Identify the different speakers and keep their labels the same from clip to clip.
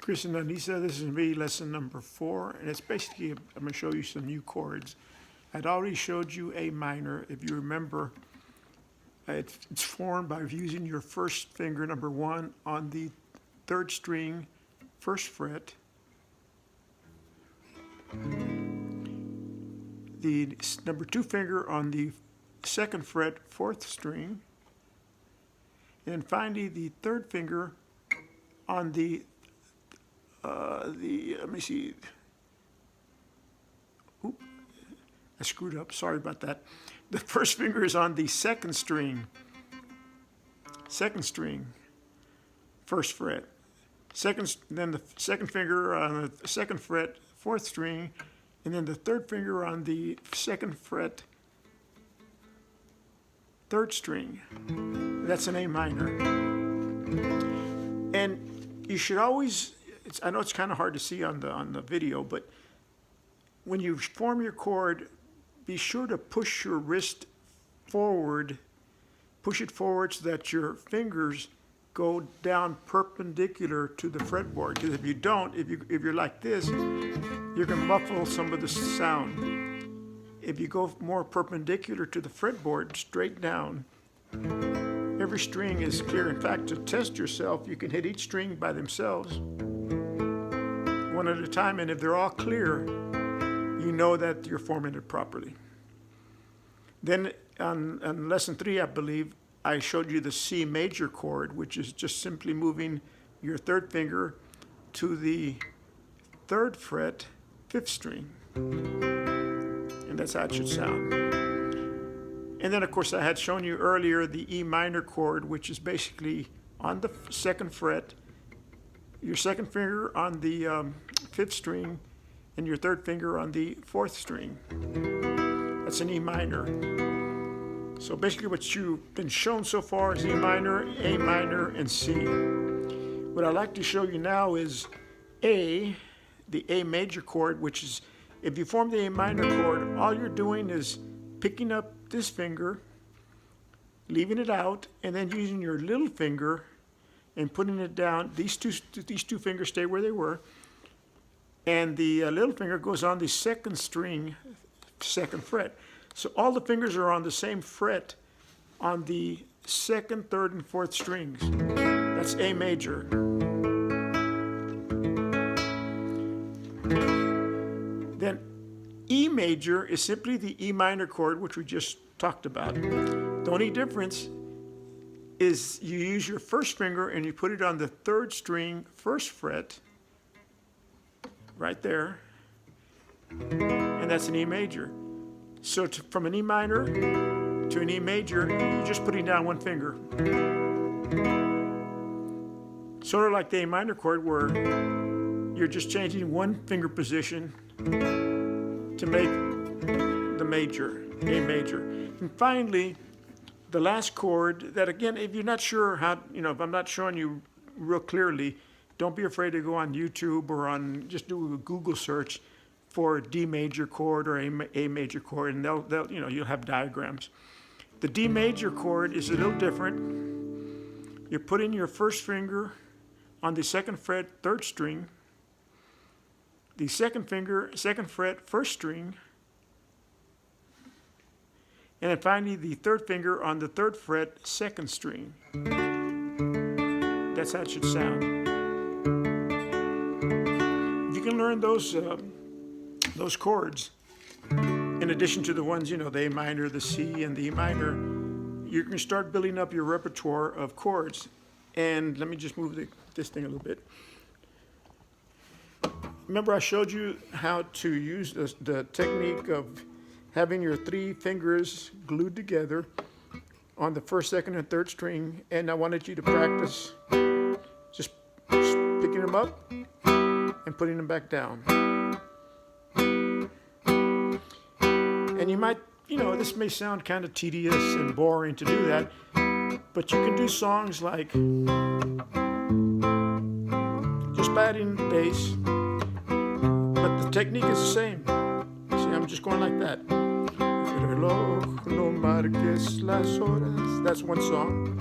Speaker 1: Chris and Anissa, this is going to be lesson number 4, and it's basically, I'm going to show you some new chords. I'd already showed you A minor. If you remember, it's formed by using your first finger, number 1, on the 3rd string, 1st fret. The number 2 finger on the 2nd fret, 4th string. And finally, the 3rd finger on the let me see. Oop, I screwed up. Sorry about that. The 1st finger is on the 2nd string. 2nd string, 1st fret. Then the 2nd finger on the 2nd fret, 4th string, and then the 3rd finger on the 2nd fret, 3rd string. That's an A minor. And you should always, I know it's kind of hard to see on the video, but when you form your chord, be sure to push your wrist forward, push it forward so that your fingers go down perpendicular to the fretboard. Because if you don't, if you're like this, you're going to muffle some of the sound. If you go more perpendicular to the fretboard, straight down, every string is clear. In fact, to test yourself, you can hit each string by themselves, one at a time, and if they're all clear, you know that you're forming it properly. Then on lesson 3, I believe, I showed you the C major chord, which is just simply moving your 3rd finger to the 3rd fret, 5th string. And that's how it should sound. And then, of course, I had shown you earlier the E minor chord, which is basically on the 2nd fret, your 2nd finger on the 5th string, and your 3rd finger on the 4th string. That's an E minor. So basically what you've been shown so far is E minor, A minor, and C. What I'd like to show you now is A, the A major chord, which is, if you form the A minor chord, all you're doing is picking up this finger, leaving it out, and then using your little finger and putting it down. These two fingers stay where they were, and the little finger goes on the 2nd string, 2nd fret. So all the fingers are on the same fret on the 2nd, 3rd, and 4th strings. That's A major. Then E major is simply the E minor chord, which we just talked about. The only difference is you use your 1st finger and you put it on the 3rd string, 1st fret, right there, and that's an E major. So from an E minor to an E major, you're just putting down one finger. Sort of like the A minor chord, where you're just changing one finger position to make the major, A major. And finally, the last chord that, again, if you're not sure how, if I'm not showing you real clearly, don't be afraid to go on YouTube or just do a Google search for D major chord or A major chord, and they'll you'll have diagrams. The D major chord is a little different. You're putting your 1st finger on the 2nd fret, 3rd string, the 2nd finger, 2nd fret, 1st string, and then finally the 3rd finger on the 3rd fret, 2nd string. That's how it should sound. If you can learn those chords, in addition to the ones, the A minor, the C, and the E minor, you can start building up your repertoire of chords. And let me just move this thing a little bit. Remember, I showed you how to use the technique of having your 3 fingers glued together on the 1st, 2nd, and 3rd string, and I wanted you to practice just picking them up and putting them back down. And you might, this may sound kind of tedious and boring to do that, but you can do songs like just by adding bass, but the technique is the same. See, I'm just going like that. Reloj, no marques las horas. That's one song.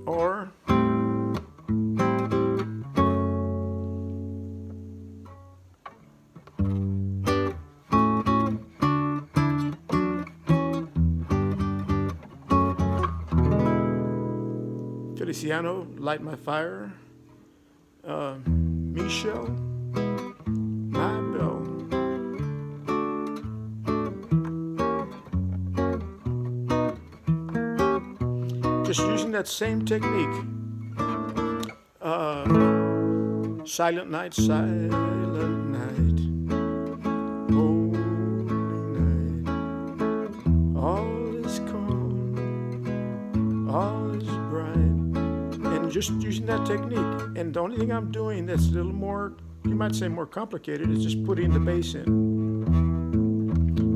Speaker 1: Or Tiziano, Light My Fire. Michelle, My Bell. Just using that same technique. Silent night, silent night, holy night. All is calm, all is bright. And just using that technique. And the only thing I'm doing that's a little more, you might say more complicated, is just putting the bass in.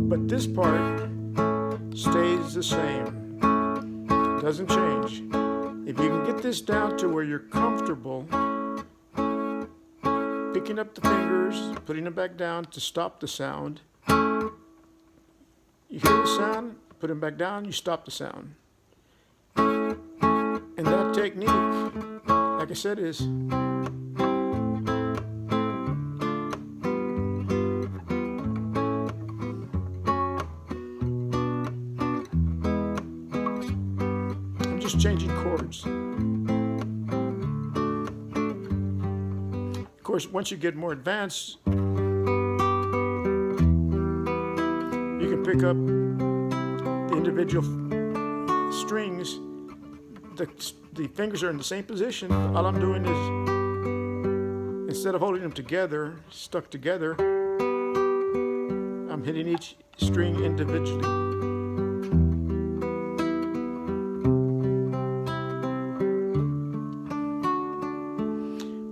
Speaker 1: But this part stays the same. Doesn't change. If you can get this down to where you're comfortable, picking up the fingers, putting them back down to stop the sound. You hear the sound, put them back down, you stop the sound. And that technique, like I said, is I'm just changing chords. Of course, once you get more advanced, you can pick up the individual strings. The fingers are in the same position. All I'm doing is, instead of holding them together, stuck together, I'm hitting each string individually.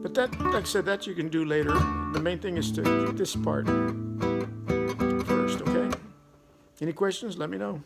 Speaker 1: But that, like I said, that you can do later. The main thing is to get this part first, okay? Any questions? Let me know.